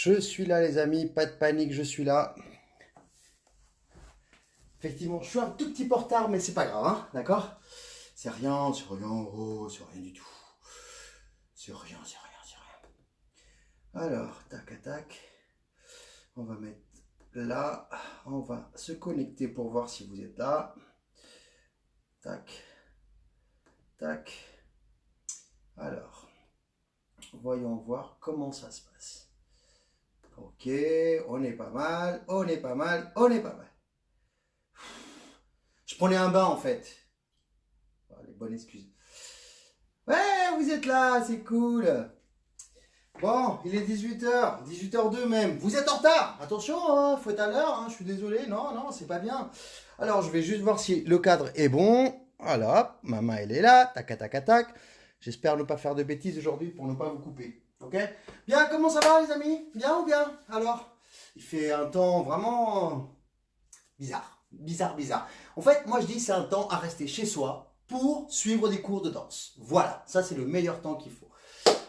Je suis là les amis, pas de panique, je suis là. Effectivement, je suis un tout petit peu en retard, mais c'est pas grave, hein, d'accord? C'est rien, oh, c'est rien du tout. C'est rien, c'est rien, c'est rien. Alors, tac, tac. On va mettre là. On va se connecter pour voir si vous êtes là. Tac, tac. Alors, voyons voir comment ça se passe. Ok, on est pas mal, on est pas mal, on est pas mal. Je prenais un bain en fait. Oh, les bonnes excuses. Ouais, vous êtes là, c'est cool. Bon, il est 18h, 18h02 même. Vous êtes en retard. Attention, hein, faut être à l'heure, hein, je suis désolé. Non, non, c'est pas bien. Alors, je vais juste voir si le cadre est bon. Voilà, maman, elle est là. Tac, tac, tac. J'espère ne pas faire de bêtises aujourd'hui pour ne pas vous couper. Ok? Bien, comment ça va les amis? Bien ou bien? Alors, il fait un temps vraiment bizarre. Bizarre, bizarre. En fait, moi je dis c'est un temps à rester chez soi pour suivre des cours de danse. Voilà, ça c'est le meilleur temps qu'il faut.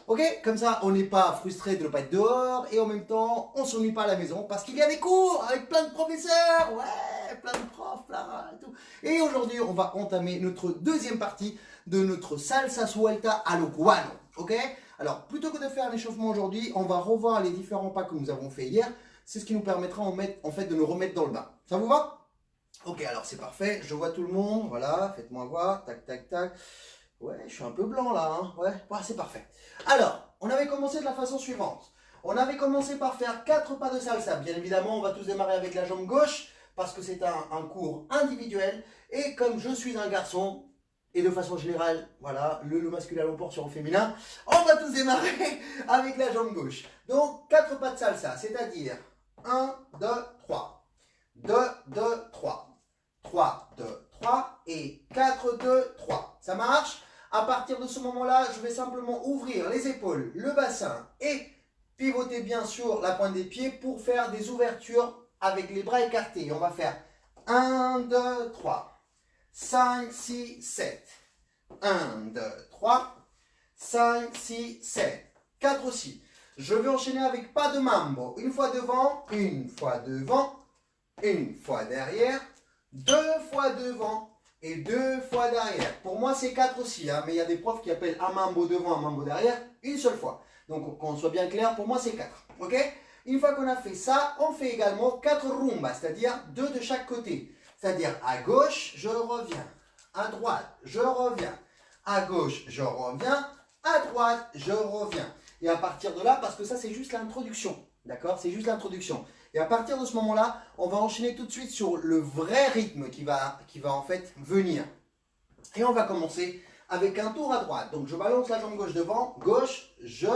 Ok, comme ça on n'est pas frustré de ne pas être dehors et en même temps on s'ennuie pas à la maison parce qu'il y a des cours avec plein de professeurs, ouais, plein de profs, là et tout. Et aujourd'hui on va entamer notre deuxième partie de notre salsa suelta a lo cubano. Ok, alors plutôt que de faire l'échauffement aujourd'hui, on va revoir les différents pas que nous avons fait hier. C'est ce qui nous permettra en fait de nous remettre dans le bain. Ça vous va? Ok, alors c'est parfait, je vois tout le monde, voilà, faites-moi voir, tac, tac, tac. Ouais, je suis un peu blanc là, hein, ouais, c'est parfait. Alors, on avait commencé de la façon suivante. On avait commencé par faire 4 pas de salsa. Bien évidemment, on va tous démarrer avec la jambe gauche, parce que c'est un cours individuel. Et comme je suis un garçon, et de façon générale, voilà, le masculin l'emporte sur le féminin, on va tous démarrer avec la jambe gauche. Donc, 4 pas de salsa, c'est-à-dire 1, 2, 3. 2, 2, 3. 3, 2, 3 et 4, 2, 3. Ça marche? À partir de ce moment-là, je vais simplement ouvrir les épaules, le bassin et pivoter bien sûr la pointe des pieds pour faire des ouvertures avec les bras écartés. On va faire 1, 2, 3, 5, 6, 7. 1, 2, 3, 5, 6, 7. 4 aussi. Je vais enchaîner avec pas de mambo. Une fois devant, une fois devant, une fois derrière. 2 fois devant et 2 fois derrière. Pour moi, c'est 4 aussi, hein, mais il y a des profs qui appellent un mambo devant, un mambo derrière, une seule fois. Donc, qu'on soit bien clair, pour moi, c'est 4. Ok? Une fois qu'on a fait ça, on fait également 4 rumbas, c'est-à-dire 2 de chaque côté. C'est-à-dire à gauche, je reviens. À droite, je reviens. À gauche, je reviens. À droite, je reviens. Et à partir de là, parce que ça, c'est juste l'introduction. D'accord? C'est juste l'introduction. Et à partir de ce moment-là, on va enchaîner tout de suite sur le vrai rythme qui va en fait venir. Et on va commencer avec un tour à droite. Donc je balance la jambe gauche devant, gauche, je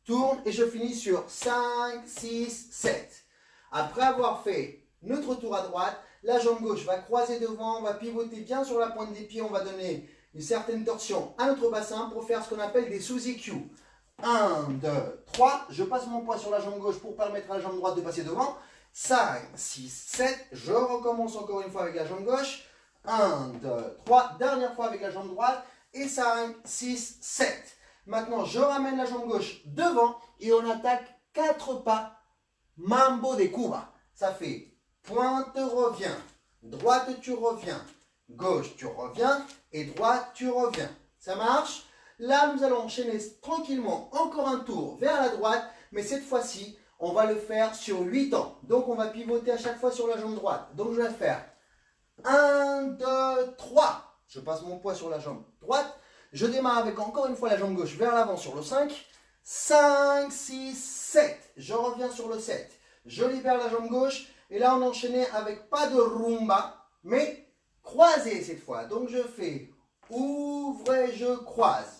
tourne et je finis sur 5, 6, 7. Après avoir fait notre tour à droite, la jambe gauche va croiser devant, on va pivoter bien sur la pointe des pieds, on va donner une certaine torsion à notre bassin pour faire ce qu'on appelle des sous-EQ. 1, 2, 3, je passe mon poids sur la jambe gauche pour permettre à la jambe droite de passer devant. 5, 6, 7, je recommence encore une fois avec la jambe gauche. 1, 2, 3, dernière fois avec la jambe droite. Et 5, 6, 7. Maintenant, je ramène la jambe gauche devant et on attaque 4 pas. Mambo de Cuba. Ça fait pointe, reviens. Droite, tu reviens. Gauche, tu reviens. Et droite, tu reviens. Ça marche? Là, nous allons enchaîner tranquillement encore un tour vers la droite, mais cette fois-ci, on va le faire sur 8 temps. Donc, on va pivoter à chaque fois sur la jambe droite. Donc, je vais faire 1, 2, 3. Je passe mon poids sur la jambe droite. Je démarre avec encore une fois la jambe gauche vers l'avant sur le 5. 5, 6, 7. Je reviens sur le 7. Je libère la jambe gauche. Et là, on enchaînait avec pas de rumba, mais croisé cette fois. Donc, je fais ouvre et je croise.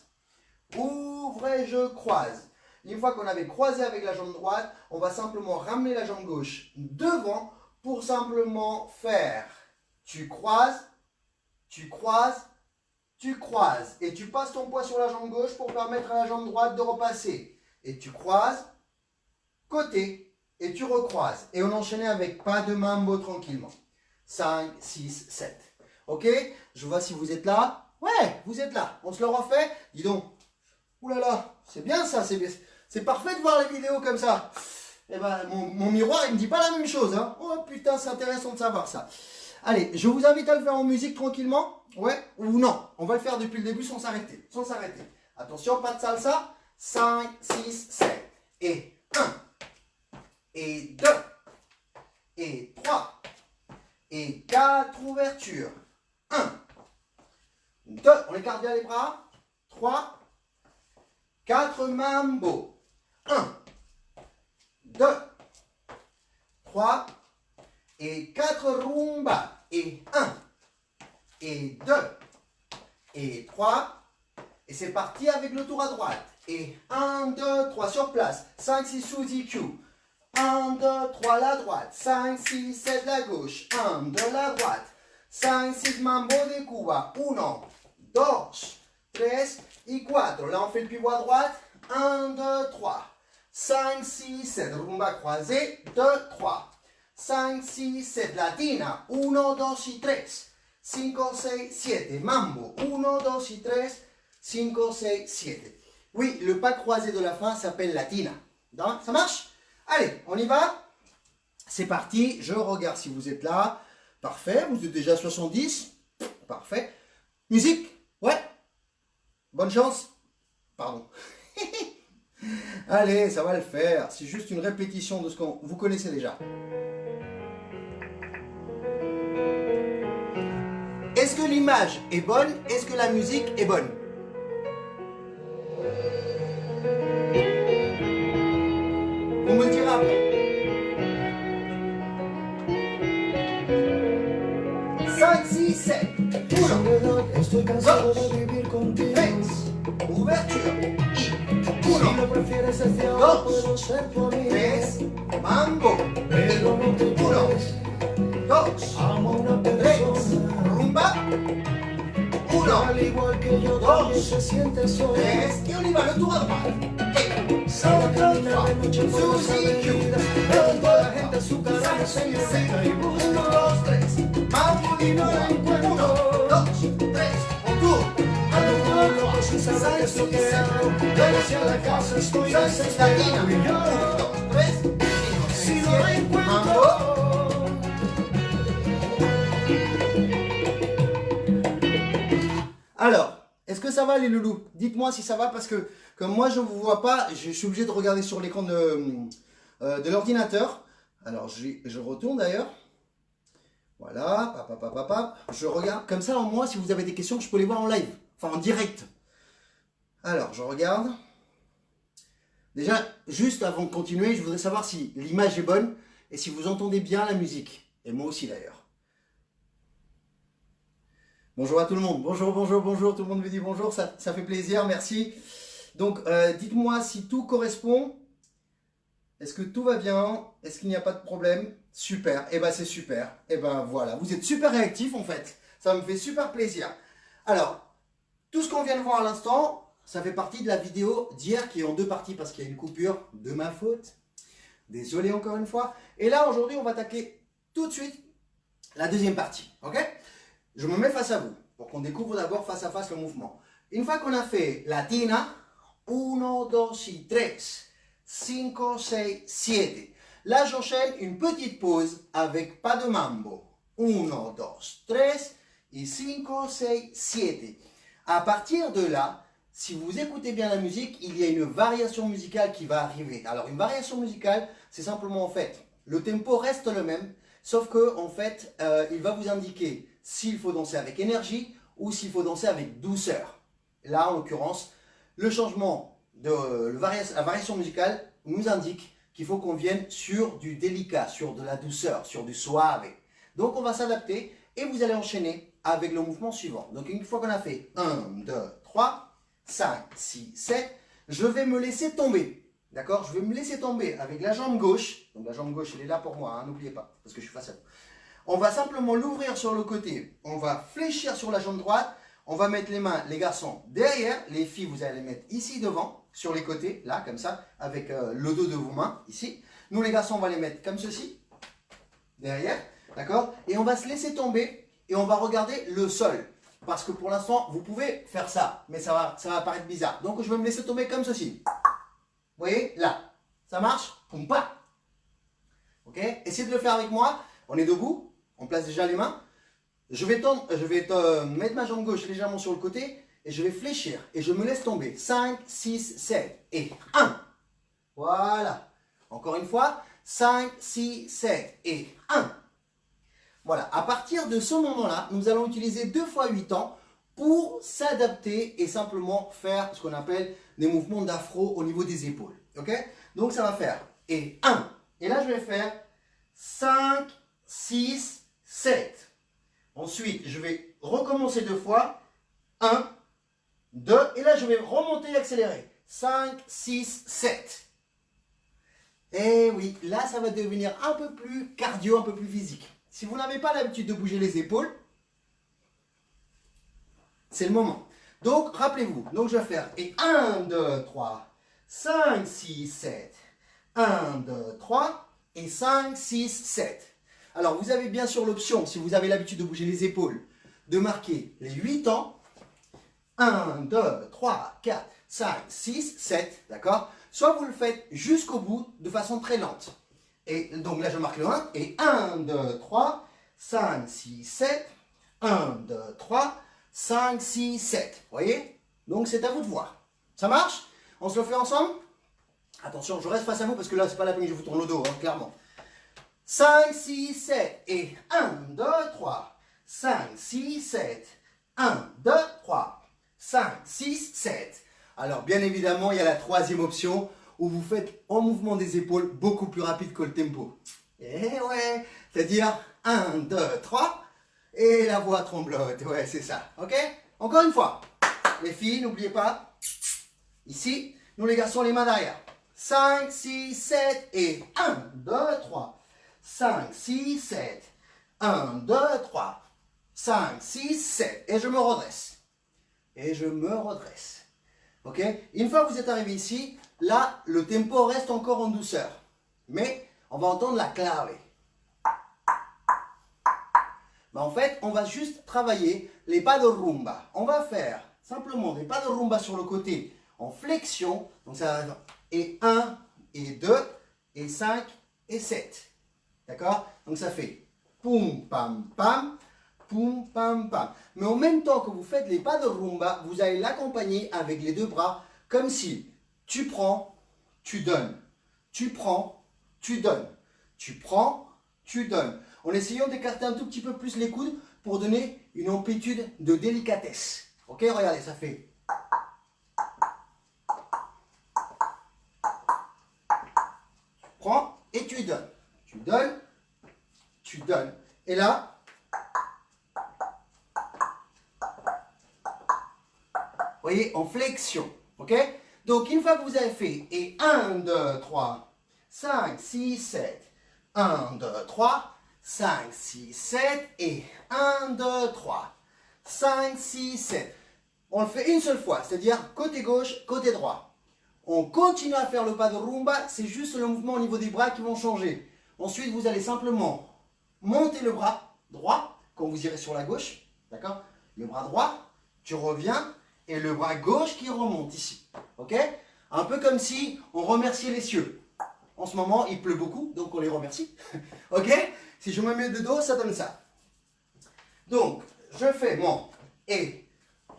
Ouvre et je croise. Une fois qu'on avait croisé avec la jambe droite, on va simplement ramener la jambe gauche devant pour simplement faire. Tu croises, tu croises, tu croises. Et tu passes ton poids sur la jambe gauche pour permettre à la jambe droite de repasser. Et tu croises, côté, et tu recroises. Et on enchaînait avec pas de mambo tranquillement. 5, 6, 7. Ok? Je vois si vous êtes là. Ouais, vous êtes là. On se le refait. Dis donc. Ouh là là, c'est bien ça, c'est parfait de voir les vidéos comme ça. Eh ben, mon miroir, il me dit pas la même chose. Hein. Oh putain, c'est intéressant de savoir ça. Allez, je vous invite à le faire en musique tranquillement. Ouais, ou non. On va le faire depuis le début sans s'arrêter. Sans s'arrêter. Attention, pas de salsa. 5, 6, 7. Et 1. Et 2. Et 3. Et 4 ouvertures. 1. 2. On écarte bien les bras. 3. 4 mambo. 1. 2. 3. Et 4 rumba. Et 1. Et 2. Et 3. Et c'est parti avec le tour à droite. Et 1, 2, 3 sur place. 5, 6 sous EQ. 1, 2, 3 la droite. 5, 6, 7 la gauche. 1, 2 la droite. 5, 6 mambo de Cuba. 1, 2, 3 et 4. Là, on fait le pivot à droite. 1, 2, 3. 5, 6, 7. Rumba croisée. 2, 3. 5, 6, 7. Latina. 1, 2 y 3. 5, 6, 7. Mambo. 1, 2 y 3. 5, 6, 7. Oui, le pas croisé de la fin s'appelle Latina. Ça marche? Allez, on y va. C'est parti. Je regarde si vous êtes là. Parfait. Vous êtes déjà 70. Parfait. Musique? Ouais. Bonne chance. Pardon. Allez, ça va le faire. C'est juste une répétition de ce que vous connaissez déjà. Est-ce que l'image est bonne? Est-ce que la musique est bonne? Vous me le direz après. 5, 6, 7. 1, 2, 3. Ouverture. Y. 1, 2, 3. Mambo. 1, 2, 3. Rumba. 1, 2, 3. Y on y va, le tour à droite. Susi Q. 1, 2, 3. Mambo y 1, 2, 3. On tourne. 1, 2, 3. 5, 6, 7. Hacia la casa estoy Latina. 1, 2, 3. 5, 6, 7. Mambo. Alors, est-ce que ça va les loulous? Dites-moi si ça va parce que comme moi je ne vous vois pas, je suis obligé de regarder sur l'écran de l'ordinateur. Alors je retourne d'ailleurs. Voilà, je regarde. Comme ça, au moins, si vous avez des questions, je peux les voir en live, enfin en direct. Alors, je regarde. Déjà, juste avant de continuer, je voudrais savoir si l'image est bonne et si vous entendez bien la musique. Et moi aussi d'ailleurs. Bonjour à tout le monde. Bonjour, bonjour, bonjour. Tout le monde me dit bonjour. Ça fait plaisir. Merci. Donc, dites-moi si tout correspond. Est-ce que tout va bien? Est-ce qu'il n'y a pas de problème? Super. Eh ben, c'est super. Eh ben, voilà. Vous êtes super réactifs, en fait. Ça me fait super plaisir. Alors, tout ce qu'on vient de voir à l'instant, ça fait partie de la vidéo d'hier qui est en deux parties parce qu'il y a une coupure de ma faute. Désolé encore une fois. Et là, aujourd'hui, on va attaquer tout de suite la deuxième partie. Ok? Je me mets face à vous pour qu'on découvre d'abord face à face le mouvement. Une fois qu'on a fait Latina, 1, 2, 3, 5, 6, 7. Là, j'enchaîne une petite pause avec pas de mambo. 1, 2, 3 et 5, 6, 7. À partir de là, si vous écoutez bien la musique, il y a une variation musicale qui va arriver. Alors, une variation musicale, c'est simplement en fait, le tempo reste le même, sauf que en fait, il va vous indiquer s'il faut danser avec énergie ou s'il faut danser avec douceur. Là, en l'occurrence, le changement de la variation musicale nous indique qu'il faut qu'on vienne sur du délicat, sur de la douceur, sur du suave. Donc, on va s'adapter et vous allez enchaîner avec le mouvement suivant. Donc, une fois qu'on a fait 1, 2, 3, 5, 6, 7, je vais me laisser tomber. D'accord? Je vais me laisser tomber avec la jambe gauche. Donc, la jambe gauche, elle est là pour moi, hein, n'oubliez pas, parce que je suis face à vous. On va simplement l'ouvrir sur le côté. On va fléchir sur la jambe droite. On va mettre les mains, les garçons, derrière. Les filles, vous allez les mettre ici devant, sur les côtés, là, comme ça, avec le dos de vos mains, ici. Nous, les garçons, on va les mettre comme ceci, derrière, d'accord? Et on va se laisser tomber et on va regarder le sol. Parce que pour l'instant, vous pouvez faire ça, mais ça va paraître bizarre. Donc, je vais me laisser tomber comme ceci. Vous voyez, là. Ça marche? Poumpa. Ok? Essayez de le faire avec moi. On est debout. On place déjà les mains. Je vais mettre ma jambe gauche légèrement sur le côté et je vais fléchir et je me laisse tomber. 5, 6, 7 et 1. Voilà. Encore une fois. 5, 6, 7 et 1. Voilà. À partir de ce moment-là, nous allons utiliser 2 fois 8 ans pour s'adapter et simplement faire ce qu'on appelle des mouvements d'afro au niveau des épaules. Ok? Donc ça va faire et 1. Et là, je vais faire 5, 6, 7. Ensuite, je vais recommencer 2 fois. 1, 2. Et là, je vais remonter et accélérer. 5, 6, 7. Et oui, là, ça va devenir un peu plus cardio, un peu plus physique. Si vous n'avez pas l'habitude de bouger les épaules, c'est le moment. Donc, rappelez-vous. Donc, je vais faire et 1, 2, 3, 5, 6, 7. 1, 2, 3 et 5, 6, 7. Alors, vous avez bien sûr l'option, si vous avez l'habitude de bouger les épaules, de marquer les 8 temps. 1, 2, 3, 4, 5, 6, 7. D'accord? Soit vous le faites jusqu'au bout de façon très lente. Et donc là, je marque le 1. Et 1, 2, 3, 5, 6, 7. 1, 2, 3, 5, 6, 7. Vous voyez? Donc, c'est à vous de voir. Ça marche? On se le fait ensemble? Attention, je reste face à vous parce que là, c'est pas la peine que je vous tourne le dos, hein, clairement. 5, 6, 7 et 1, 2, 3. 5, 6, 7. 1, 2, 3. 5, 6, 7. Alors, bien évidemment, il y a la troisième option où vous faites en mouvement des épaules beaucoup plus rapide que le tempo. Et ouais, c'est-à-dire 1, 2, 3 et la voix tremblote. Ouais, c'est ça. Ok? Encore une fois. Les filles, n'oubliez pas. Ici, nous les garçons, les mains derrière. 5, 6, 7 et 1, 2, 3. 5, 6, 7. 1, 2, 3. 5, 6, 7. Et je me redresse. Et je me redresse. Ok? Une fois que vous êtes arrivé ici, là, le tempo reste encore en douceur. Mais on va entendre la clave. Mais en fait, on va juste travailler les pas de rumba. On va faire simplement des pas de rumba sur le côté en flexion. Donc ça va et 1, et 2, et 5, et 7. D'accord? Donc ça fait poum, pam, pam, poum, pam, pam. Mais en même temps que vous faites les pas de rumba, vous allez l'accompagner avec les deux bras, comme si tu prends, tu donnes. Tu prends, tu donnes. Tu prends, tu donnes. En essayant d'écarter un tout petit peu plus les coudes pour donner une amplitude de délicatesse. Ok? Regardez, ça fait. Tu prends et tu donnes. Tu donnes, tu donnes. Et là, vous voyez, en flexion. Ok? Donc, une fois que vous avez fait, et 1, 2, 3, 5, 6, 7. 1, 2, 3, 5, 6, 7. Et 1, 2, 3, 5, 6, 7. On le fait une seule fois, c'est-à-dire côté gauche, côté droit. On continue à faire le pas de rumba, c'est juste le mouvement au niveau des bras qui vont changer. Ensuite, vous allez simplement monter le bras droit, quand vous irez sur la gauche, d'accord? Le bras droit, tu reviens, et le bras gauche qui remonte ici, ok? Un peu comme si on remerciait les cieux. En ce moment, il pleut beaucoup, donc on les remercie, ok? Si je me mets de dos, ça donne ça. Donc, je fais mon et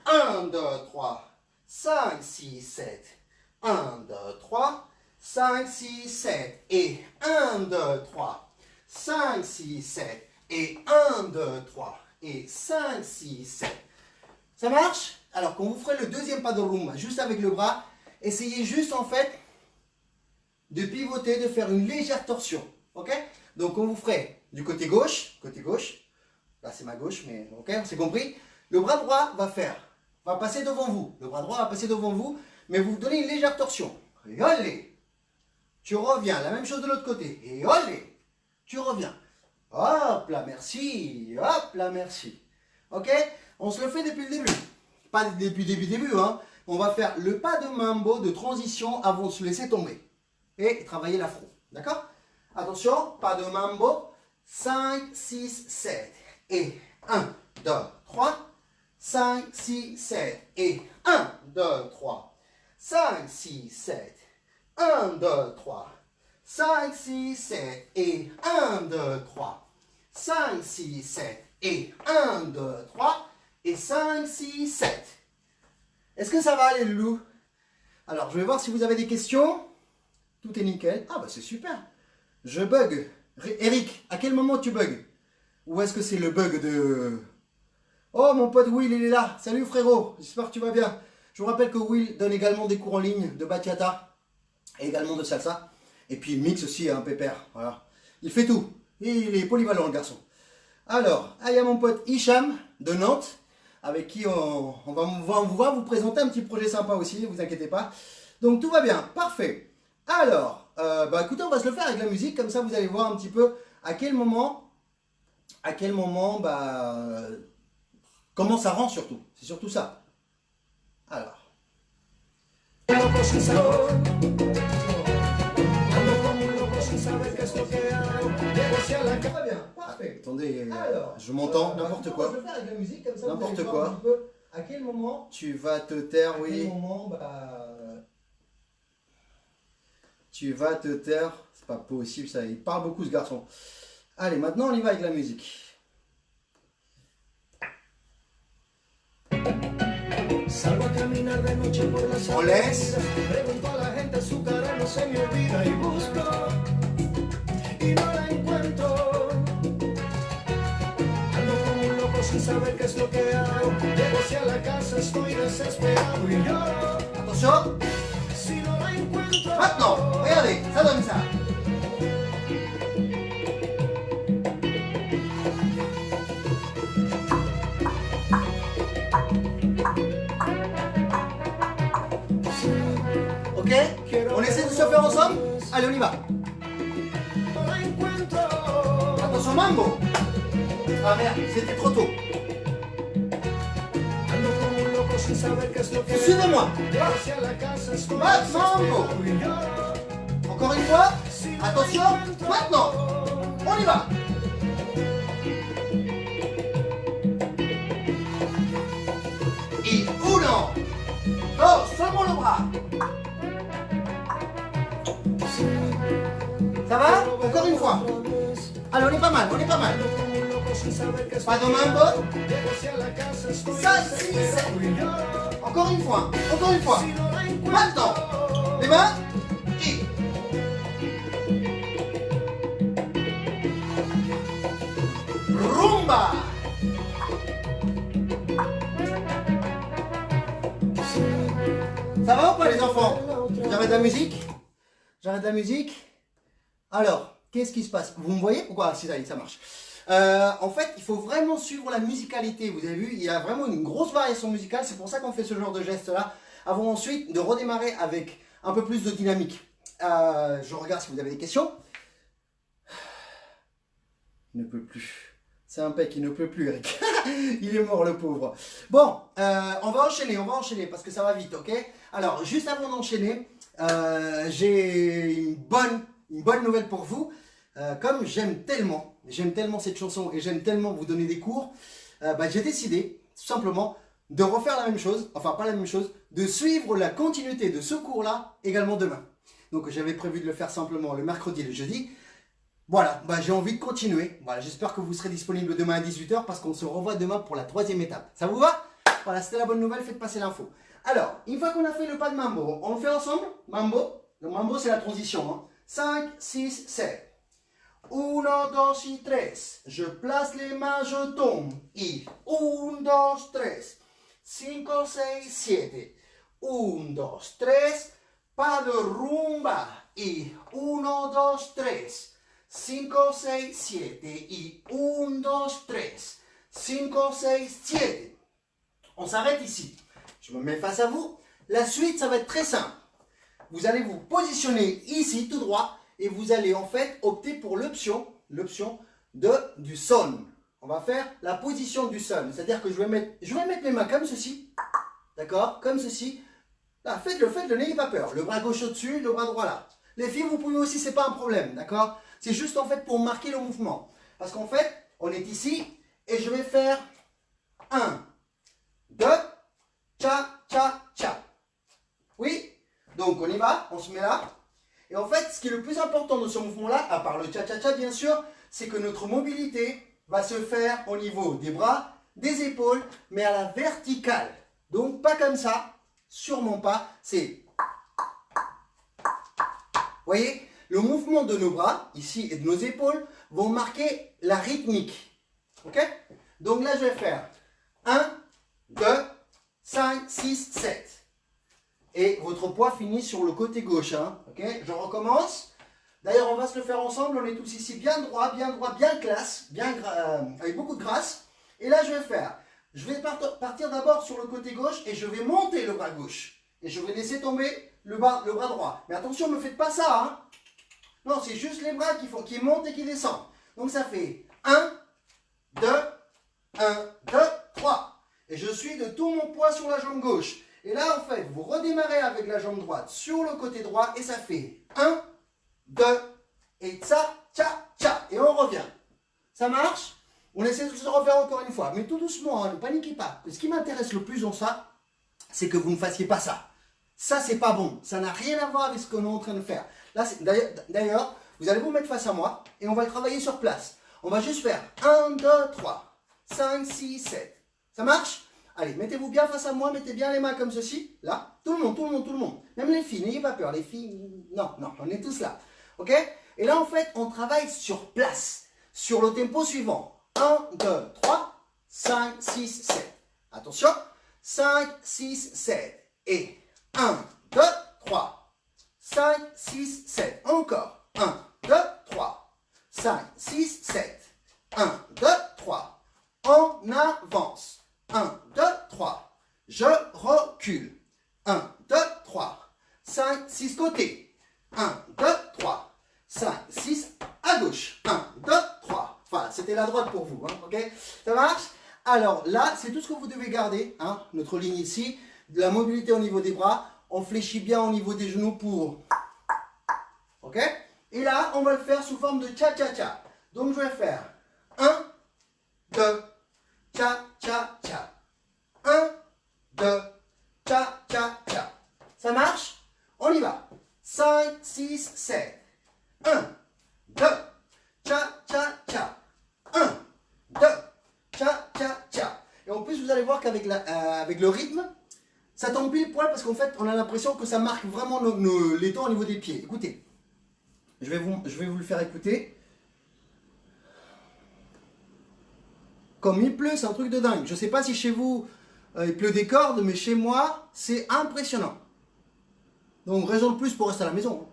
1, 2, 3, 5, 6, 7. 1, 2, 3, 5, 6, 7. Et 1, 2, 3, 5, 6, 7. Et 1, 2, 3. Et 5, 6, 7. Ça marche? Alors, quand vous ferez le deuxième pas de rumba, juste avec le bras, essayez juste en fait de pivoter, de faire une légère torsion. Ok? Donc, quand vous ferez du côté gauche, là c'est ma gauche, mais ok, on s'est compris. Le bras droit va passer devant vous. Le bras droit va passer devant vous, mais vous donnez une légère torsion. Et allez, tu reviens. La même chose de l'autre côté. Et allez, tu reviens. Hop là, merci. Hop là, merci. Ok? On se le fait depuis le début. Pas depuis le début, hein. On va faire le pas de mambo de transition avant de se laisser tomber. Et travailler l'afro. D'accord? Attention, pas de mambo. 5, 6, 7. Et 1, 2, 3. 5, 6, 7. Et 1, 2, 3. 5, 6, 7. 1, 2, 3. 5, 6, 7 et 1, 2, 3. 5, 6, 7 et 1, 2, 3 et 5, 6, 7. Est-ce que ça va les loulous? Alors, je vais voir si vous avez des questions. Tout est nickel. Ah bah c'est super. Je bug. Eric, à quel moment tu bugs? Ou est-ce que c'est le bug de... Oh, mon pote Will, il est là. Salut frérot, j'espère que tu vas bien. Je vous rappelle que Will donne également des cours en ligne de bachata et également de salsa. Et puis il mixe aussi un pépère. Voilà. Il fait tout. Et il est polyvalent, le garçon. Alors, il y a mon pote Hicham de Nantes, avec qui on va vous présenter un petit projet sympa aussi, ne vous inquiétez pas. Donc tout va bien, parfait. Alors, bah écoutez, on va se le faire avec la musique, comme ça vous allez voir un petit peu à quel moment, bah, comment ça rend surtout. C'est surtout ça. Alors. Très bien, parfait. Attendez, alors, je m'entends, n'importe quoi. Je vais faire avec la musique, comme ça n'importe quoi. Un peu à quel moment tu vas te taire, oui. À quel moment, bah, tu vas te taire. C'est pas possible, ça. Il parle beaucoup, ce garçon. Allez, maintenant, on y va avec la musique. On laisse. Attention. Maintenant, regardez, ça donne ça. Ok? On essaie de se faire ensemble? Allez, on y va. Attention, mambo. Ah merde, c'était trop tôt. Suivez-moi. Mambo. Encore une fois. Attention, maintenant. On y va. Et uno. Dos, seulement le bras. Ça va? Encore une fois. Allez, on est pas mal, on est pas mal. Pas de mambo. 5, 6, 7. Encore une fois, encore une fois. Maintenant, les mains. Et. Rumba. Ça va ou pas les enfants? J'arrête la musique? J'arrête la musique? Alors, qu'est-ce qui se passe? Vous me voyez? Pourquoi? Si ça marche. En fait, il faut vraiment suivre la musicalité. Vous avez vu, il y a vraiment une grosse variation musicale. C'est pour ça qu'on fait ce genre de geste-là. Avant ensuite de redémarrer avec un peu plus de dynamique. Je regarde si vous avez des questions. Il ne peut plus. C'est un pec, il ne peut plus, Eric. Il est mort, le pauvre. Bon, on va enchaîner parce que ça va vite, ok? Alors, juste avant d'enchaîner, j'ai une bonne nouvelle pour vous. Comme j'aime tellement cette chanson et j'aime tellement vous donner des cours, j'ai décidé tout simplement de refaire la même chose, enfin pas la même chose, de suivre la continuité de ce cours-là également demain. Donc j'avais prévu de le faire simplement le mercredi et le jeudi. Voilà, j'ai envie de continuer. Voilà, j'espère que vous serez disponible demain à 18 h parce qu'on se revoit demain pour la 3e étape. Ça vous va? Voilà, c'était la bonne nouvelle, faites passer l'info. Alors, une fois qu'on a fait le pas de mambo, on le fait ensemble? Mambo. Le mambo, c'est la transition. Hein. 5, 6, 7. 1, 2 y 3. Je place les mains, je tombe. Y 1, 2, 3. 5, 6, 7. 1, 2, 3. Pas de rumba. Y 1, 2, 3. 5, 6, 7. Y 1, 2, 3. 5, 6, 7. On s'arrête ici. Je me mets face à vous. La suite, ça va être très simple. Vous allez vous positionner ici, tout droit. Et vous allez en fait opter pour l'option du son. On va faire la position du son. C'est-à-dire que je vais mettre mes mains comme ceci. D'accord? Comme ceci. Là, faites-le, n'ayez pas peur. Le bras gauche au-dessus, le bras droit là. Les filles, vous pouvez aussi, c'est pas un problème. D'accord? C'est juste en fait pour marquer le mouvement. Parce qu'en fait, on est ici et je vais faire 1, 2, tcha, tcha, tcha. Oui? Donc on y va, on se met là. Et en fait, ce qui est le plus important dans ce mouvement-là, à part le cha-cha-cha bien sûr, c'est que notre mobilité va se faire au niveau des bras, des épaules, mais à la verticale. Donc pas comme ça, sûrement pas, c'est... Vous voyez, le mouvement de nos bras, ici, et de nos épaules, vont marquer la rythmique. Ok? Donc là, je vais faire 1, 2, 5, 6, 7. Et votre poids finit sur le côté gauche. Hein, ok, je recommence. D'ailleurs, on va se le faire ensemble. On est tous ici bien droit, bien classe, avec beaucoup de grâce. Et là, je vais partir d'abord sur le côté gauche et je vais monter le bras gauche. Et je vais laisser tomber le bras droit. Mais attention, ne me faites pas ça. Hein. Non, c'est juste les bras qui montent et qui descendent. Donc ça fait 1, 2, 1, 2, 3. Et je suis de tout mon poids sur la jambe gauche. Et là, en fait, vous redémarrez avec la jambe droite sur le côté droit et ça fait 1, 2, et tcha, tcha, tcha. Et on revient. Ça marche? On essaie de se refaire encore une fois. Mais tout doucement, hein, ne paniquez pas. Ce qui m'intéresse le plus dans ça, c'est que vous ne fassiez pas ça. Ça, c'est pas bon. Ça n'a rien à voir avec ce qu'on est en train de faire. Là, d'ailleurs, vous allez vous mettre face à moi et on va le travailler sur place. On va juste faire 1, 2, 3, 5, 6, 7. Ça marche? Allez, mettez-vous bien face à moi, mettez bien les mains comme ceci. Là, tout le monde. Même les filles, n'ayez pas peur. Les filles, non, on est tous là. Ok? Et là, en fait, on travaille sur place. Sur le tempo suivant. 1, 2, 3, 5, 6, 7. Attention. 5, 6, 7. Et 1, 2, 3, 5, 6, 7. Encore. 1, 2, 3, 5, 6, 7. 1, 2, 3. On avance. 1, 2, 3. Je recule. 1, 2, 3. 5, 6 côtés. 1, 2, 3. 5, 6 à gauche. 1, 2, 3. Voilà, c'était la droite pour vous. Hein, ok? Ça marche? Alors là, c'est tout ce que vous devez garder. Hein, notre ligne ici. De la mobilité au niveau des bras. On fléchit bien au niveau des genoux pour... Ok? Et là, on va le faire sous forme de cha-cha-cha. Donc je vais faire 1, 2, cha-cha-cha. 1, 2, cha-cha-cha. Ça marche? On y va. 5, 6, 7. 1, 2, cha-cha-cha. 1, 2, cha-cha-cha. Et en plus, vous allez voir qu'avec avec le rythme, ça tombe pile poil parce qu'en fait, on a l'impression que ça marque vraiment les temps au niveau des pieds. Écoutez, je vais vous le faire écouter. Comme il pleut, c'est un truc de dingue. Je ne sais pas si chez vous, il pleut des cordes, mais chez moi, c'est impressionnant. Donc, raison de plus pour rester à la maison.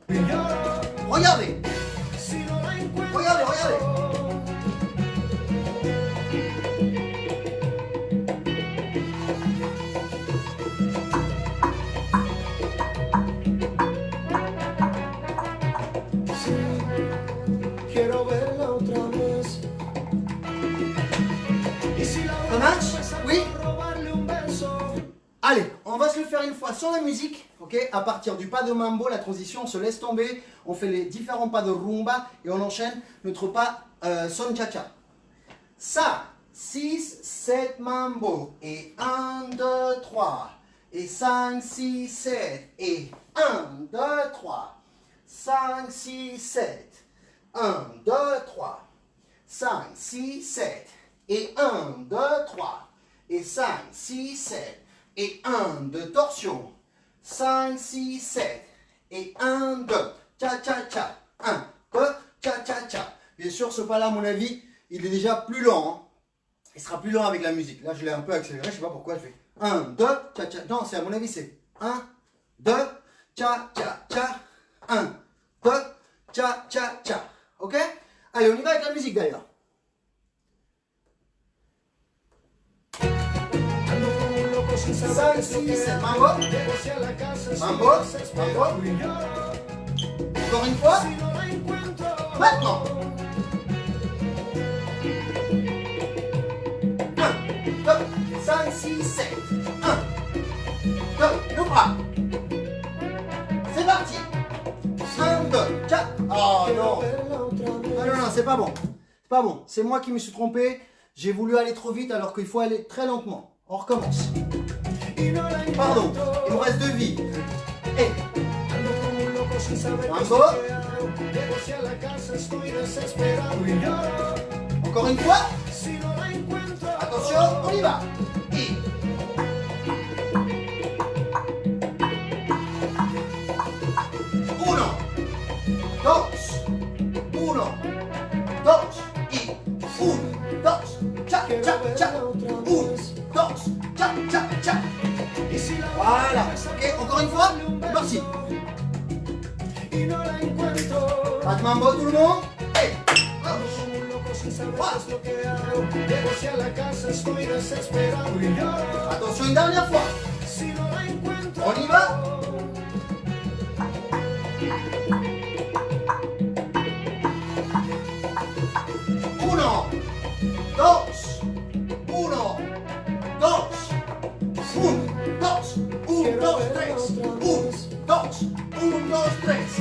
Regardez. Regardez. Ça marche? Oui? Allez, on va se le faire une fois sans la musique, ok? À partir du pas de mambo, la transition, on se laisse tomber, on fait les différents pas de rumba et on enchaîne notre pas son cha-cha. Ça, 6, 7 mambo et 1, 2, 3 et 5, 6, 7 et 1, 2, 3, 5, 6, 7, 1, 2, 3, 5, 6, 7 et 1, 2, 3 et 5, 6, 7 et 1 de torsion, 5, 6, 7 et 1, 2, cha-cha-cha, 1, 2, cha-cha-cha. Bien sûr, ce pas-là, à mon avis, il est déjà plus lent. Hein. Il sera plus lent avec la musique. Là, je l'ai un peu accéléré, je ne sais pas pourquoi je fais 1, 2, cha-cha. Non, c'est à mon avis, c'est 1, 2, cha-cha-cha, 1, 2, cha-cha-cha. Ok? Allez, on y va avec la musique d'ailleurs. Mambo. Encore une fois. Maintenant. 1, 2, 5, 6, 7. 1, 2, le bras. C'est parti. 1, 2, 4. Oh non. Non, c'est pas bon. C'est pas bon. C'est moi qui me suis trompé. J'ai voulu aller trop vite alors qu'il faut aller très lentement. On recommence. Pardon, il me reste 2 vies. Et Mambo. Encore une fois. Attention, on y va. Et... Uno, dos, uno, dos, y un, dos, cha, cha, cha, un, dos, cha, cha, cha. Voilà, ok, encore une fois, merci. Pas de mambo tout le monde. Hey. Attention une dernière fois. On y va. Uno, dos, uno, dos, un, dos, un, dos, tres, un, dos, un, dos, tres.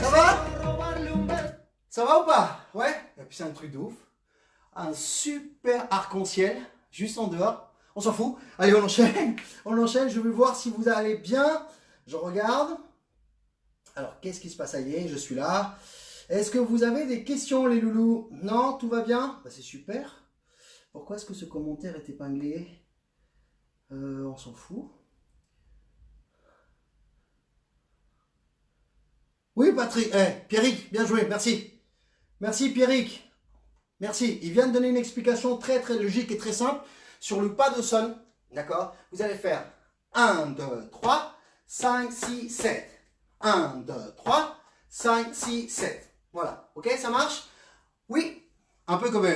Ça va? Ça va ou pas? Ouais? Et puis c'est un truc de ouf. Un super arc-en-ciel, juste en dehors. On s'en fout. Allez, on enchaîne. On enchaîne. Je vais voir si vous allez bien. Je regarde. Alors, qu'est-ce qui se passe? Ça y est, je suis là. Est-ce que vous avez des questions, les loulous? Non, tout va bien? Bah, c'est super. Pourquoi est-ce que ce commentaire est épinglé? On s'en fout. Oui, Patrick. Pierrick, bien joué. Merci. Merci, Pierrick. Merci. Il vient de donner une explication très, très logique et très simple sur le pas de sol. D'accord? Vous allez faire 1, 2, 3, 5, 6, 7. 1, 2, 3, 5, 6, 7. Voilà. Ok, ça marche? Oui. Un peu comme...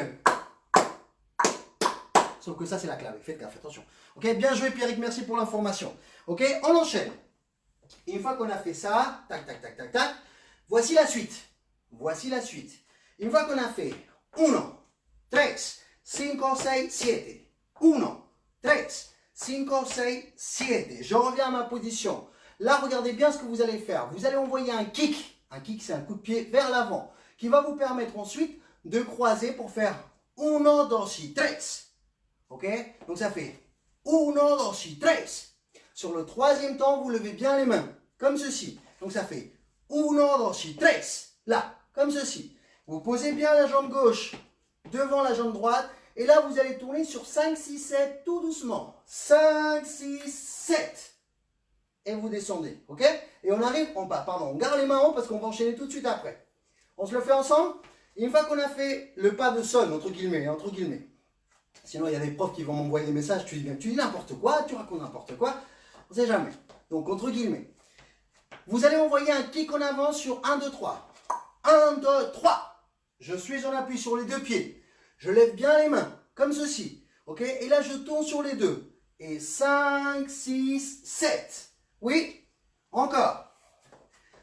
Sauf que ça, c'est la clave. Faites gaffe, attention. Ok, bien joué, Pierrick. Merci pour l'information. Ok, on enchaîne. Une fois qu'on a fait ça, tac, tac, tac, tac, tac, voici la suite. Voici la suite. Une fois qu'on a fait 1, 3, 5, 6, 7. 1, 3, 5, 6, 7. Je reviens à ma position. Là, regardez bien ce que vous allez faire. Vous allez envoyer un kick. Un kick, c'est un coup de pied vers l'avant qui va vous permettre ensuite de croiser pour faire 1, 2, 3. Ok? Donc, ça fait 1, 2, 3. Sur le troisième temps, vous levez bien les mains, comme ceci. Donc, ça fait 1, 2, 3. Là, comme ceci. Vous posez bien la jambe gauche devant la jambe droite. Et là, vous allez tourner sur 5, 6, 7, tout doucement. 5, 6, 7. Et vous descendez, ok? Et on arrive, on garde les mains en haut parce qu'on va enchaîner tout de suite après. On se le fait ensemble? Une fois qu'on a fait le pas de sol, entre guillemets. Sinon, il y a des profs qui vont m'envoyer des messages, tu dis n'importe quoi, tu racontes n'importe quoi. On ne sait jamais. Donc, entre guillemets. Vous allez envoyer un kick en avant sur 1, 2, 3. 1, 2, 3. Je suis en appui sur les deux pieds. Je lève bien les mains, comme ceci. Ok? Et là, je tourne sur les deux. Et 5, 6, 7. Oui? Encore.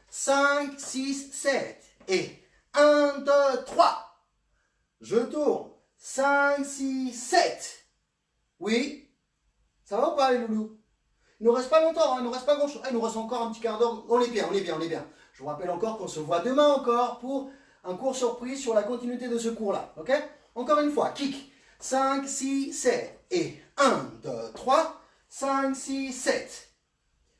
5, 6, 7. Et 1, 2, 3. Je tourne. 5, 6, 7. Oui? Ça va ou pas, les loulous? Il ne nous reste pas longtemps, hein, il ne nous reste pas grand chose. Il nous reste encore un petit quart d'heure. On est bien. Je vous rappelle encore qu'on se voit demain encore pour un cours surprise sur la continuité de ce cours-là. Ok? Encore une fois, kick. 5, 6, 7. Et 1, 2, 3. 5, 6, 7.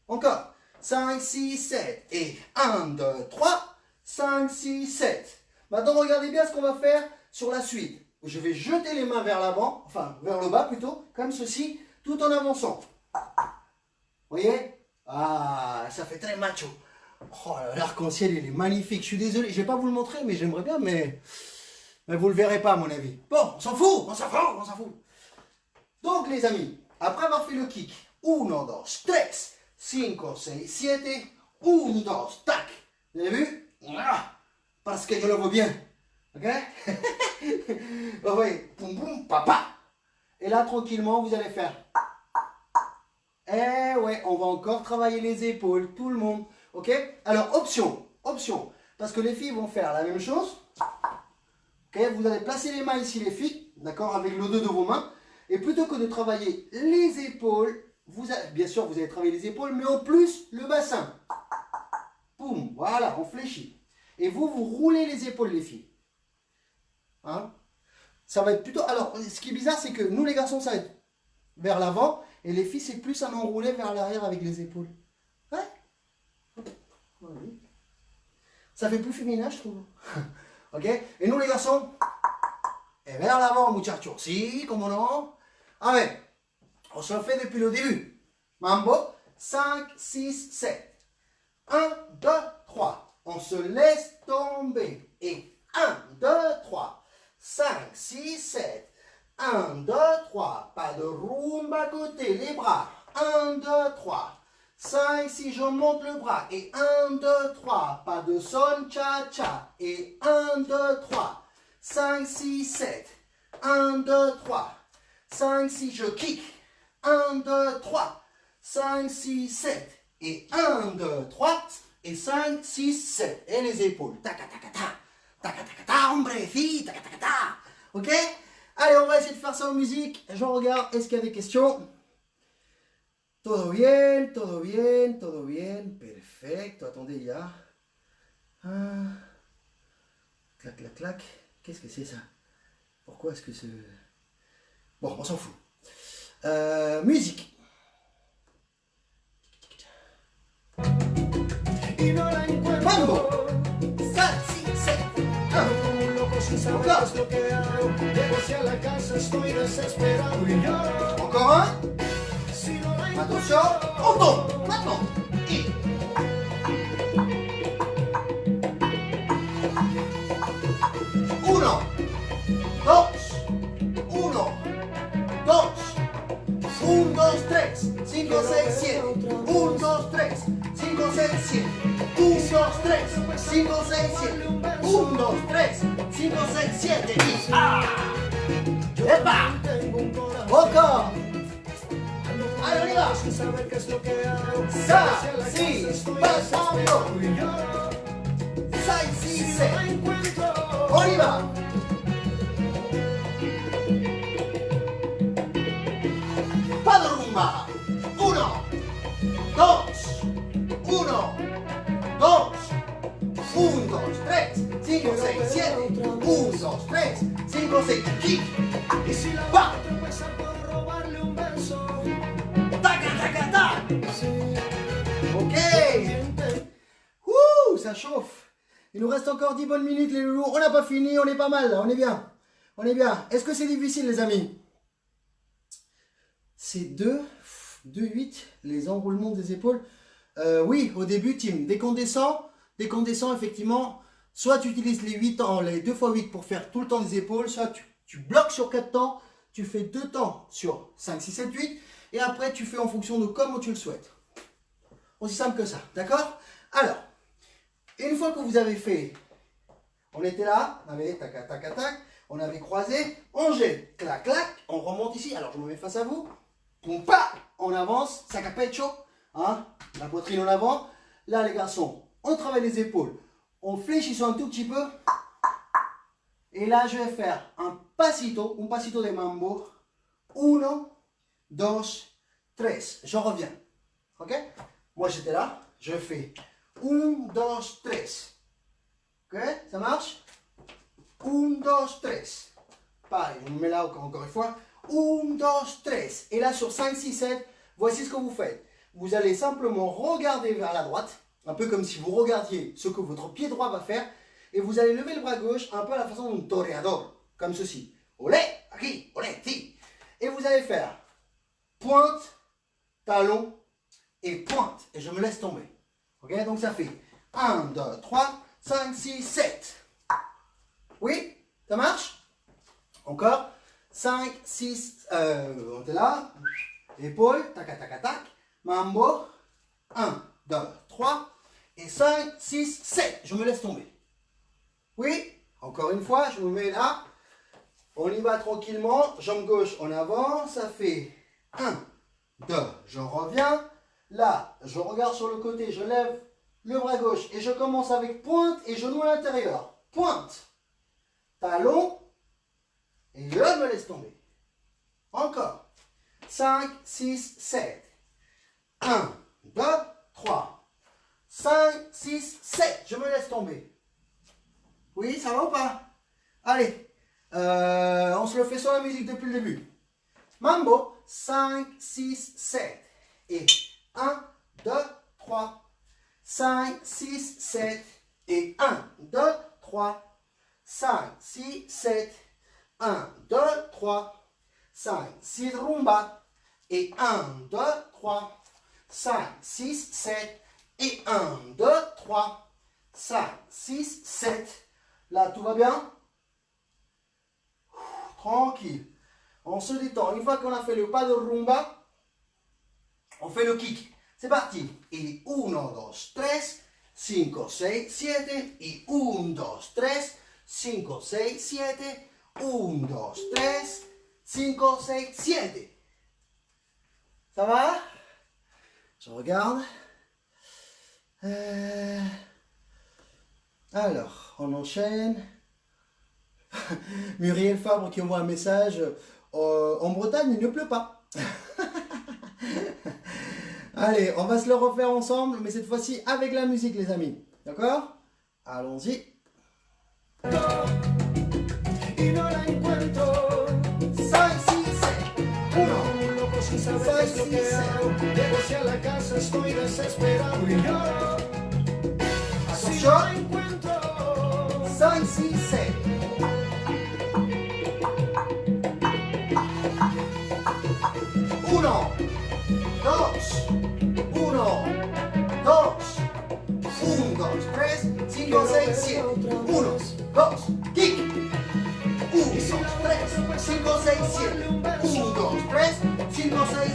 Encore. 5, 6, 7. Et 1, 2, 3. 5, 6, 7. Maintenant, regardez bien ce qu'on va faire sur la suite. Je vais jeter les mains vers l'avant, enfin vers le bas plutôt, comme ceci, tout en avançant. Vous voyez? Ah, ça fait très macho. Oh, l'arc-en-ciel, il est magnifique. Je suis désolé, je ne vais pas vous le montrer, mais j'aimerais bien, mais vous ne le verrez pas, à mon avis. Bon, on s'en fout. Donc, les amis, après avoir fait le kick, 1, 2, 3, 5, 6, 7, 1, 2, tac. Vous avez vu? Parce que je le vois bien. Ok? Vous voyez, boum boum, papa. Et là, tranquillement, vous allez faire. Eh ouais, on va encore travailler les épaules, tout le monde. Ok? Alors, option. Parce que les filles vont faire la même chose. Ok? Vous allez placer les mains ici, les filles. D'accord? Avec le dos de vos mains. Et plutôt que de travailler les épaules, bien sûr, vous allez travailler les épaules, mais en plus, le bassin. Boum, voilà, on fléchit. Et vous roulez les épaules, les filles. Hein? Ça va être plutôt... Alors, ce qui est bizarre, c'est que nous, les garçons, ça va être vers l'avant. Et les filles, c'est plus à enrouler vers l'arrière avec les épaules. Ouais. Ça fait plus féminin, je trouve. Ok? Et nous, les garçons, et vers l'avant, muchachos. Si, comment non? Allez, on se le fait depuis le début. Mambo, 5, 6, 7. 1, 2, 3. On se laisse tomber. Et 1, 2, 3. 5, 6, 7. 1, 2, 3. Pas de rumba à côté, les bras. 1, 2, 3. 5, 6, je monte le bras. Et 1, 2, 3. Pas de son cha-cha. Et 1, 2, 3. 5, 6, 7. 1, 2, 3. 5, 6, je kick. 1, 2, 3. 5, 6, 7. Et 1, 2, 3. Et 5, 6, 7. Et les épaules. Taca, taca, ta. Taca, taca, ta, hombre, fi. Taca, taca, ta. Ok? Allez, on va essayer de faire ça en musique. Je regarde, est-ce qu'il y a des questions? Todo bien, todo bien, todo bien. Perfecto. Attendez, il y a... Clac, clac, clac. Qu'est-ce que c'est ça? Pourquoi est-ce que c'est... Bon, on s'en fout. Musique. Mambo. 5, 6, 7, 1. Encore un. Attention, on tombe. Maintenant. Et... Uno, dos, uno, dos, un, dos, tres, 5, 6, 7, 1, 2, 3, 5, 6, 7, 1, 2, 3, 5, 6, 7, 1, 2, 3, 5, 6, 7, y ¡ah! ¡Epa! ¡Encore! ¡Allez, on y va! Ça, 6, pasando! 5, 6, 7, on y va! Pas de rumba! 1, 2, 1, 2, 1, 2, 3, 5, 6, 7, 1, 2, 3, 5, 6, kick! Va! Taca, taca, tac! Ok! Ouh, ça chauffe! Il nous reste encore 10 bonnes minutes, les loulous. On n'a pas fini, on est pas mal là, on est bien. On est bien. Est-ce que c'est difficile, les amis? C'est 2, 8, les enroulements des épaules. Oui, au début, Tim, dès qu'on descend, effectivement, soit tu utilises les 8 temps, les 2 x 8 pour faire tout le temps des épaules, soit tu bloques sur 4 temps, tu fais 2 temps sur 5, 6, 7, 8, et après tu fais en fonction de comment tu le souhaites. Aussi simple que ça, d'accord? Alors, une fois que vous avez fait, on était là, on avait tac, tac, tac, on avait croisé, on jette, clac, clac, on remonte ici, alors je me mets face à vous, poum, pa, on avance, sac à pecho, hein, la poitrine en avant. Là, les garçons, on travaille les épaules, on fléchit un tout petit peu, et là, je vais faire un pasito de mambo, 1, 2, 3, je reviens, ok? Moi, j'étais là, je fais 1, 2, 3, ok, ça marche? 1, 2, 3, pareil, je me mets là encore une fois, 1, 2, 3, et là sur 5, 6, 7, voici ce que vous faites. Vous allez simplement regarder vers la droite, un peu comme si vous regardiez ce que votre pied droit va faire, et vous allez lever le bras gauche un peu à la façon d'un toreador, comme ceci. Olé, aquí, olé, ti. Et vous allez faire pointe, talon et pointe, et je me laisse tomber. Ok, donc ça fait 1, 2, 3, 5, 6, 7. Oui, ça marche? Encore. 5, 6, on est là. Épaule, tac, tac, tac. Mambo. 1, 2, 3. Et 5, 6, 7. Je me laisse tomber. Oui, encore une fois, je me mets là. On y va tranquillement. Jambe gauche en avant. Ça fait 1, 2. Je reviens. Là, je regarde sur le côté. Je lève le bras gauche. Et je commence avec pointe et genou à l'intérieur. Pointe. Talon. Et je me laisse tomber. Encore. 5, 6, 7. 1, 2, 3. 5, 6, 7. Je me laisse tomber. Oui, ça va ou pas? Allez. On se le fait sur la musique depuis le début. Mambo. 5, 6, 7. Et 1, 2, 3. 5, 6, 7. Et 1, 2, 3, 5, 6, 7. 1, 2, 3, 5, 6 rumba. Et 1, 2, 3, 5, 6, 7. Et 1, 2, 3, 5, 6, 7. Là, tout va bien? Tranquille. On se détend. Une fois qu'on a fait le pas de rumba, on fait le kick. C'est parti. Et 1, 2, 3, 5, 6, 7. Et 1, 2, 3, 5, 6, 7. 1, 2, 3, 5, 6, 7. Ça va? Je regarde. Alors, on enchaîne. Muriel Fabre qui envoie un message. En Bretagne, il ne pleut pas. Allez, on va se le refaire ensemble, mais cette fois-ci avec la musique, les amis. D'accord? Allons-y. Y no la encuentro. 5, 6, 7. 1, loco sin saber qué es lo que hago. Llego hacia la casa, estoy desesperado y lloro. Si no la encuentro. 5, 6, 7. 1, 2, 1, 2, 1, 2, 3, 5, 6, 7. 1, 2, kick. 1, 2, 3, 5, 6, 7. 1, 2, 3, 5, 6,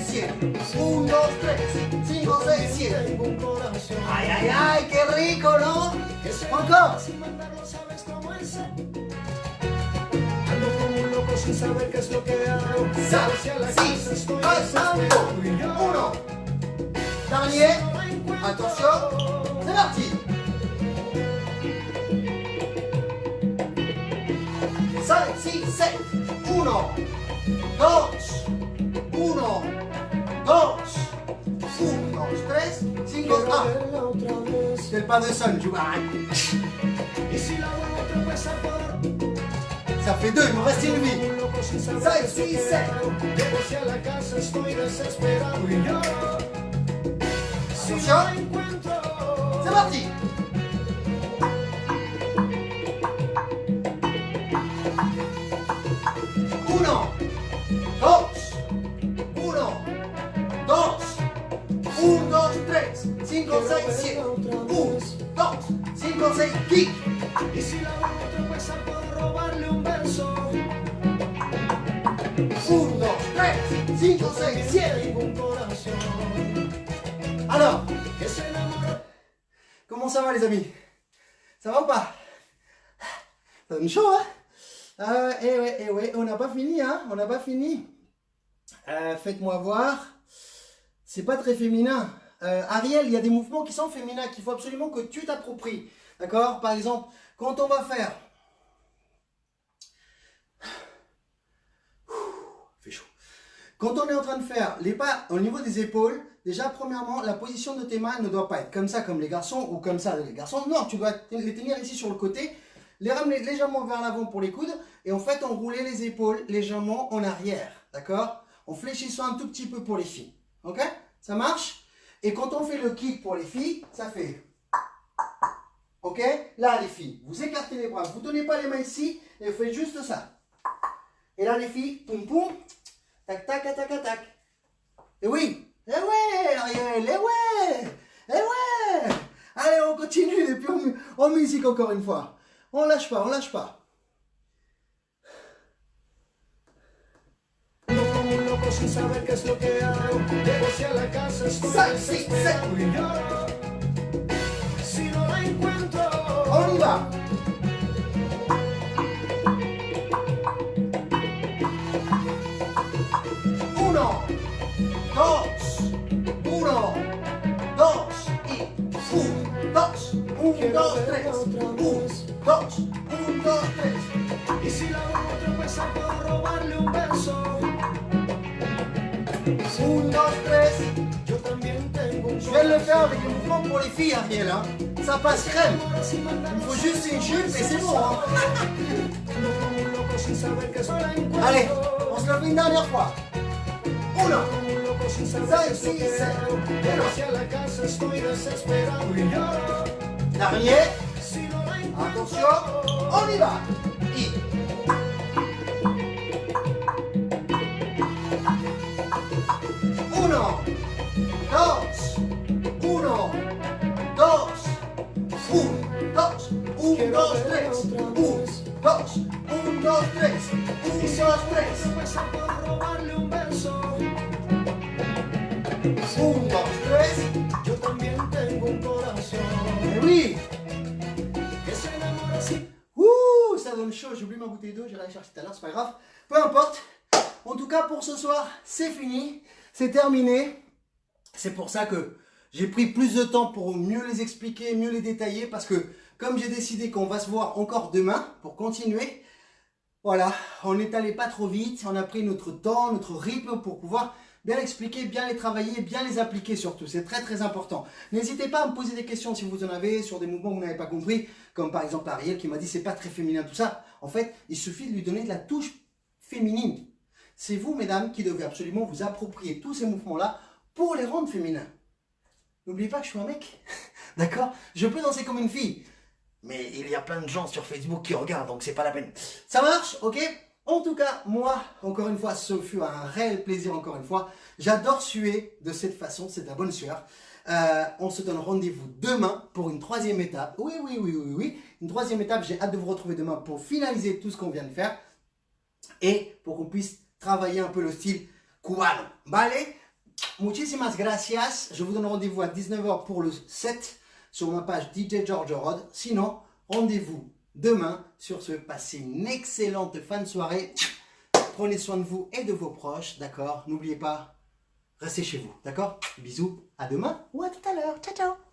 7. 1, 2, 3, 5, 6, 7. Ay, ay, ay, qué rico, ¿no? Encore. Ando como un loco sin saber qué es lo que hago. 5, 6, 1. Dernier. Attention. C'est parti. 5, 6, 7. 1, 2, 1, 2, 1, 2, 3, 5, 1. C'est le pas de son, je vois. Ça fait 2, il me reste une vie. 5, 6, 7. Attention. C'est parti. 1, 2, 1, 2, 1, 2, 3, 5, 6, 7. 1, 2, 5, 6, kick. Y si la otra pesa por robarle un verso. 1, 2, 3, 5, 6, 7. Alors, comment ça va les amis? Ça va ou pas? Ça donne chaud, hein? Eh ouais, on n'a pas fini, hein? On n'a pas fini. Faites-moi voir. C'est pas très féminin. Ariel, il y a des mouvements qui sont féminins, qu'il faut absolument que tu t'appropries. D'accord? Par exemple, quand on va faire... fait chaud. Quand on est en train de faire les pas au niveau des épaules, déjà, premièrement, la position de tes mains ne doit pas être comme ça, comme les garçons, ou comme ça, les garçons. Non, tu dois les tenir ici sur le côté, les ramener légèrement vers l'avant pour les coudes, et en fait, enrouler les épaules légèrement en arrière. D'accord? En fléchissant un tout petit peu pour les filles. Ok? Ça marche? Et quand on fait le kick pour les filles, ça fait... Ok? Là, les filles, vous écartez les bras, vous ne donnez pas les mains ici, et vous faites juste ça. Et là, les filles, poum poum, tac, tac, tac, tac, tac. Et oui! Eh ouais, Ariel, eh ouais, eh ouais. Allez, on continue, et puis en musique encore une fois. On lâche pas, on lâche pas. 5, 6, 7. On y va. 1, 2, 1, 2 y 1, 2, 1, 2, 3, 1, 2, 1, 2, 3. Y si la otra pesa por robarle un verso. 1, 2, 3. Yo también tengo un... Je viens de le faire avec le mouvement pour les filles, Ariel. Hein. Ça passe crème. Il faut juste une jupe et c'est bon. Hein. Allez, on se le fait une dernière fois. 1, 5, 6, 7. 1. Dernier. Attention, on y va. Et... Uno, dos, uno, dos, un, dos, un, dos, tres, un, dos, un, dos, tres, un, dos, tres. Un, dos, tres. Yo también tengo un corazón. Mais oui. Que se enamora así. Ouh, ça donne chaud, j'ai oublié ma bouteille d'eau, j'irai la chercher tout à l'heure, c'est pas grave. Peu importe. En tout cas, pour ce soir, c'est fini, c'est terminé. C'est pour ça que j'ai pris plus de temps pour mieux les expliquer, mieux les détailler, parce que comme j'ai décidé qu'on va se voir encore demain pour continuer, voilà, on n'est allé pas trop vite, on a pris notre temps, notre rythme pour pouvoir bien l'expliquer, bien les travailler, bien les appliquer surtout. C'est très très important. N'hésitez pas à me poser des questions si vous en avez sur des mouvements que vous n'avez pas compris, comme par exemple Ariel qui m'a dit c'est pas très féminin tout ça. En fait, il suffit de lui donner de la touche féminine. C'est vous, mesdames, qui devez absolument vous approprier tous ces mouvements-là pour les rendre féminins. N'oubliez pas que je suis un mec, d'accord? Je peux danser comme une fille, mais il y a plein de gens sur Facebook qui regardent, donc c'est pas la peine. Ça marche, ok? En tout cas, moi, encore une fois, ce fut un réel plaisir, encore une fois. J'adore suer de cette façon, c'est de la bonne sueur. On se donne rendez-vous demain pour une troisième étape. Oui, une troisième étape, j'ai hâte de vous retrouver demain pour finaliser tout ce qu'on vient de faire et pour qu'on puisse travailler un peu le style cubano. Vale? Muchísimas gracias. Je vous donne rendez-vous à 19 h pour le set sur ma page DJ Giorgio Rod. Sinon, rendez-vous demain. Sur ce, passez une excellente fin de soirée. Prenez soin de vous et de vos proches, d'accord? N'oubliez pas, restez chez vous, d'accord? Bisous, à demain ou à tout à l'heure. Ciao, ciao!